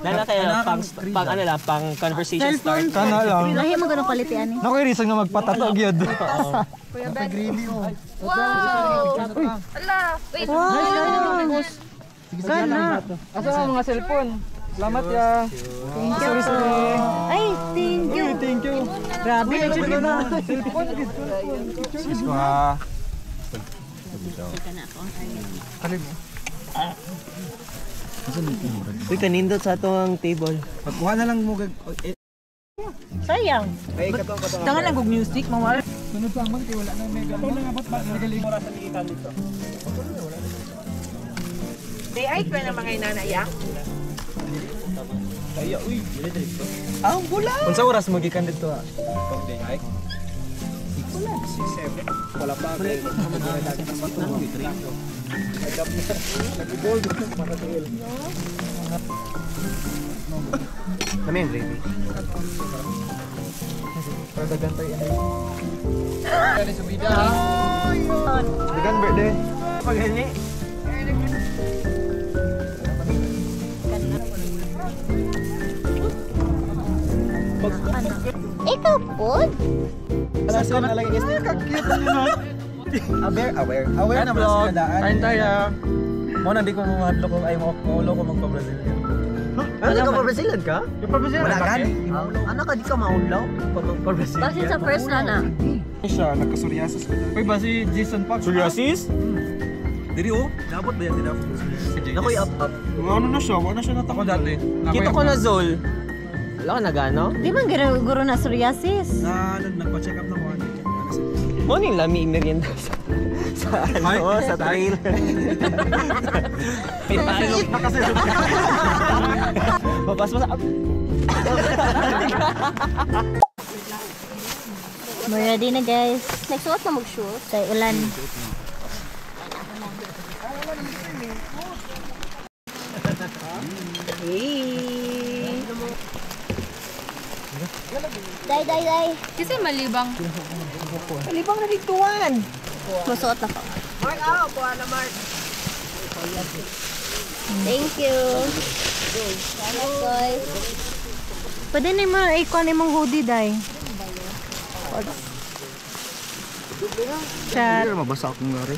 Speaker 11: Lala kayo pang ano lang, pang conversation start.
Speaker 3: Kana lang.
Speaker 10: Lahi mo ganun quality ani.
Speaker 3: Nakoy reason nga magpatato gyud.
Speaker 5: Kuya Ben. Wow! Ala! Wait!
Speaker 10: Wow!
Speaker 3: Sana. Asa ang mga cellphone? Salamat ya. Thank you.
Speaker 10: Ay, thank you.
Speaker 3: Thank you.
Speaker 10: Grabe na dyan na.
Speaker 3: Cellphone gid. Wah. Kalim.
Speaker 11: Uy, kanindot sa atong table.
Speaker 9: Pagkuha na lang mo
Speaker 10: Sayang.
Speaker 11: Ay, katong
Speaker 10: Tangan lang kong music, mawala.
Speaker 3: Sunod sa amang wala na mega. Wala nga bot magaling.
Speaker 10: Day ay ko na mga inanaya.
Speaker 11: Ay, uy, ang bula.
Speaker 3: Unsa oras mo gikan dito ha?
Speaker 11: Day ay. 6, 7. Wala pa.
Speaker 7: Kami yung gravy.
Speaker 3: Para dagantay ini. Kani subida ha. Dagan birthday. Pagani.
Speaker 1: Ikaw po?
Speaker 4: Alasan na lang is
Speaker 3: Cute na.
Speaker 4: aware na ba sa daan.
Speaker 3: Kain tayo.
Speaker 7: Mo na di ko mahadlo ko ay mo ko magpa-Brazil.
Speaker 11: Ano ka pa-Brazilian ka?
Speaker 7: Wala ka?
Speaker 11: Ano ka, di ka maunlaw? Pa-Brazilian?
Speaker 1: Bakit sa first na na?
Speaker 4: Siya nagka-psoriasis ko.
Speaker 3: Uy, ba si Jason Park?
Speaker 11: Psoriasis?
Speaker 7: Diri oh, dapat ba yan din ako?
Speaker 11: Nakoy up.
Speaker 4: Ano na siya? Wala na siya
Speaker 3: Ako
Speaker 4: natakot.
Speaker 3: dati.
Speaker 11: Kita ko na Zol. Wala ka nagano?
Speaker 10: Di man guro na psoriasis.
Speaker 7: Nagpa-check up na mo.
Speaker 11: Mo ning lami merienda sa sa trail. Pinalog na kasi. Babas mo sa
Speaker 10: We're ready na guys.
Speaker 1: Nagsuot na mag-shoot.
Speaker 10: Sa ulan.
Speaker 1: Day.
Speaker 5: Kasi malibang.
Speaker 11: Malibang na dituan.
Speaker 1: Masuot ako.
Speaker 11: Mark out, kuha na Mark.
Speaker 1: Thank you. Salamat, guys.
Speaker 10: Pwede na mo ikuan imong hoodie day. Chat.
Speaker 4: Hindi mabasa akong ngari.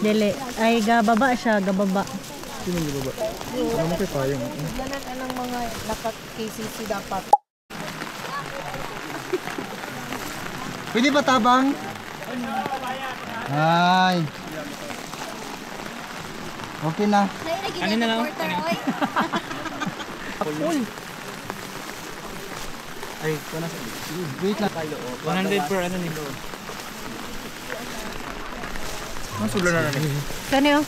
Speaker 10: Dili. Ay gababa siya, gababa.
Speaker 4: Sino di ba? Ano mo kay payong?
Speaker 5: Lanan anong mga naka-KCC dapat.
Speaker 4: Pwede ba tabang? Ay. Okay na.
Speaker 1: Ano na lang?
Speaker 4: Ay, kana sa. Wait lang.
Speaker 3: 100 per ano nito. Ang suglo na natin.
Speaker 10: Kani oh.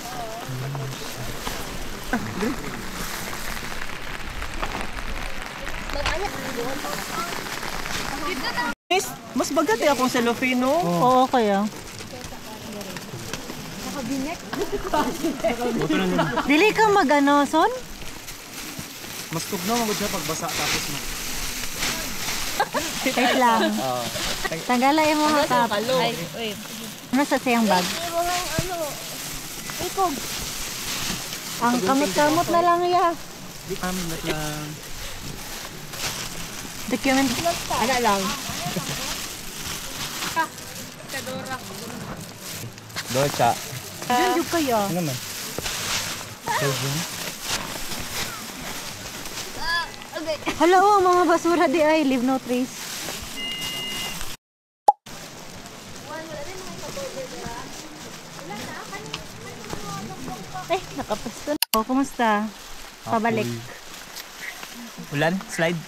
Speaker 11: Mas bagat eh akong cellophane, no?
Speaker 10: Oo kaya. Dili ka magano son?
Speaker 7: Mas tugnaw magud siya pagbasa tapos mo.
Speaker 10: Wait lang. Tanggalay mo ha tap.
Speaker 5: Ay, wait.
Speaker 10: Ano sa siyang bag?
Speaker 1: Ikog.
Speaker 10: Ang kamot-kamot na lang ya. Document.
Speaker 11: Ana lang. Docha.
Speaker 10: Diyan jud kayo.
Speaker 4: Naman.
Speaker 10: Hala oh, mga basura di ay leave no trace. Nakapasto na. Oh, kumusta? Pabalik.
Speaker 11: Ulan, slide.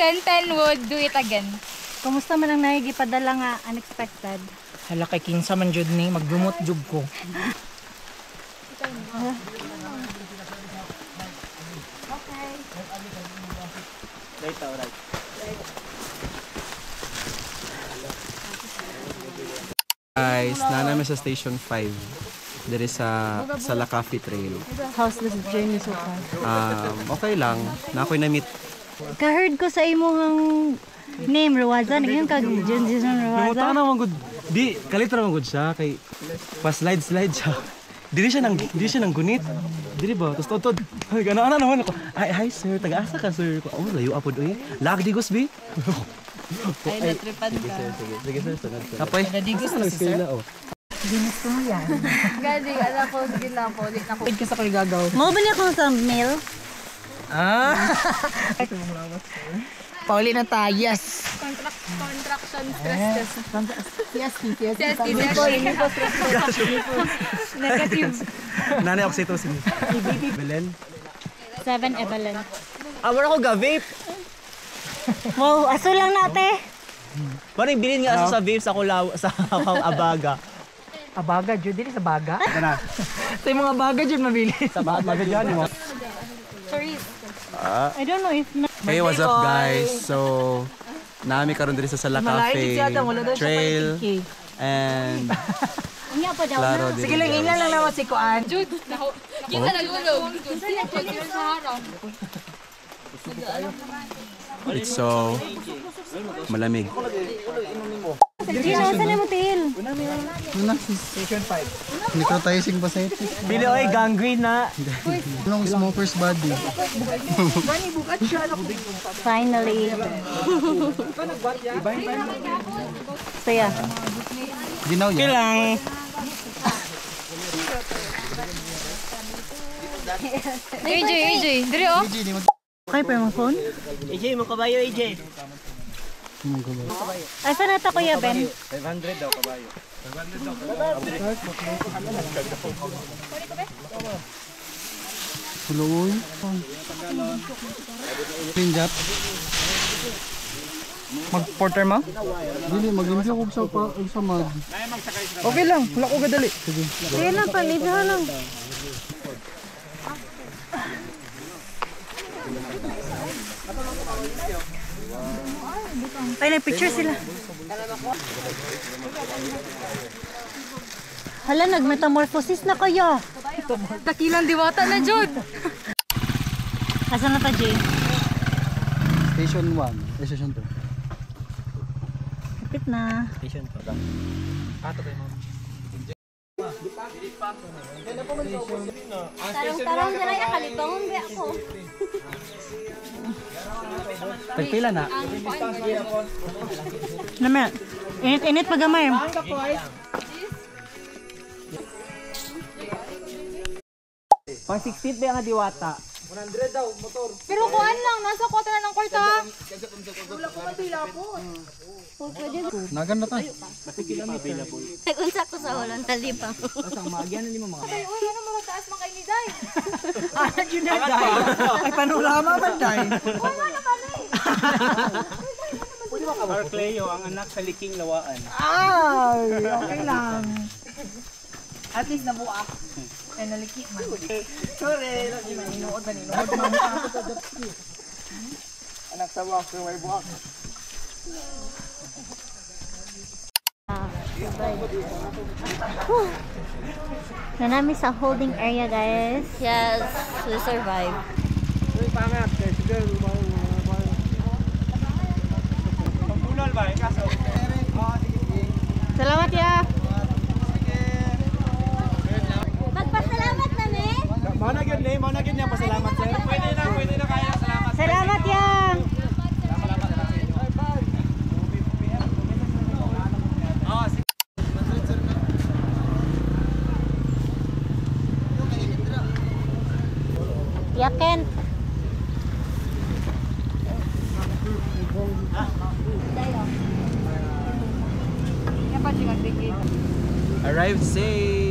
Speaker 5: 10-10 would do it again.
Speaker 10: Kumusta man ang nahigipadala nga unexpected?
Speaker 11: Hala kay kinsa man jud ni maglumot jud ko.
Speaker 7: Guys, namin sa Station 5. Diri sa La Cafe Trail.
Speaker 10: How's the journey so far?
Speaker 7: Okay lang. Na ako'y na-meet.
Speaker 10: Ka-heard ko sa imong name, Ruwaza. Nagyan ka, Jason
Speaker 7: Limutan
Speaker 10: Ruwaza.
Speaker 7: na man gud. Di kalitra man gud siya kay pa-slide siya. Dili siya nang gunit. Dili ba? Tapos totod. Ay, gana naman ako. Ay, hi sir. Taga-asa ka sir. Oh, layo apod oy. Lag di gusbi.
Speaker 5: Ay, natripan ka.
Speaker 7: Sige sir. Kapoy.
Speaker 5: Nadigos
Speaker 7: na si sir.
Speaker 10: Ginusto mo yan.
Speaker 5: Gadi, alam ko, sige lang po. Di na ko.
Speaker 11: Pwede ka sa koy gagaw.
Speaker 10: Mo bali ako sa mail.
Speaker 11: Pauli na tayas.
Speaker 5: Contraction stress test.
Speaker 10: Yes.
Speaker 5: Negative.
Speaker 7: Nanay oxytocin. Belen.
Speaker 10: 7 Evelyn.
Speaker 11: Awar ako ga-vape.
Speaker 10: Wow, aso lang nate.
Speaker 11: Parang bilin nga aso sa vape sa akong abaga. Abaga jud dili sa baga.
Speaker 7: Kana.
Speaker 11: Sa mga baga jud mabili.
Speaker 7: Sa baga diyan mo.
Speaker 5: Sorry.
Speaker 10: I don't know if
Speaker 7: Hey, what's up guys? So, nami karon diri sa La Cafe Trail and
Speaker 10: Inya pa daw
Speaker 7: Claro
Speaker 10: na.
Speaker 7: diri.
Speaker 11: Sige lang ingnan lang naman si Kuan.
Speaker 5: Jude, kita nagulog. Sa harang.
Speaker 9: It's so malamig.
Speaker 10: Gino, saan yung motel?
Speaker 4: Station 5. Necrotizing fasciitis.
Speaker 11: Bili oy, gangrene na.
Speaker 4: Anong smoker's body?
Speaker 10: Finally. Saya.
Speaker 4: Ginaw yan.
Speaker 11: Kailang.
Speaker 5: AJ, diri oh.
Speaker 10: Okay pa yung phone?
Speaker 11: AJ, mo kabayo AJ.
Speaker 10: Ay, saan ito Kuya Ben?
Speaker 3: 500 daw kabayo.
Speaker 4: Tuloy. Pinjap.
Speaker 3: Mag-porter mo?
Speaker 4: Dili, mag-impyo ko sa mag.
Speaker 3: Okay lang, wala ko gadali.
Speaker 10: Sige lang, palidha lang. Ay, nag-picture sila. Hala, nag-metamorphosis na kayo.
Speaker 5: Dakilang diwata na jud.
Speaker 10: Asan na ta, Jay?
Speaker 4: Station 1. Station 2.
Speaker 10: Kapit na.
Speaker 1: Tarong-tarong dira ya kalitongon ba ako.
Speaker 3: Pagpila na.
Speaker 10: Naman, init-init pagamay.
Speaker 11: Pang 16 ba nga diwata?
Speaker 5: Pero kuan lang, nasa kota na ng kwarta.
Speaker 4: Nagan na tayo.
Speaker 1: Nag-unsa ko sa hulong talipang.
Speaker 5: Ay, uy, ano mo magtaas man kay ni Day?
Speaker 11: Ano yun na day? Ay, panorama man day.
Speaker 5: Oo nga naman eh.
Speaker 11: Mark Leo, ang anak sa Liking Lawaan. Ay, okay lang. At least nabuak. Ay, nalikit man. Sorry, inuod na ninuod. Anak sa buak, pero may buak.
Speaker 10: Nanami sa holding area, guys.
Speaker 1: Yes, we survive.
Speaker 11: Pangat, siguro pambulol ba? Kaso.
Speaker 10: Salamat ya.
Speaker 1: Magpasalamat na ni.
Speaker 11: Mana gyud niya pasalamat sir. Pwede na kaya salamat.
Speaker 10: Salamat ya. Yakin.
Speaker 3: Arrived safe.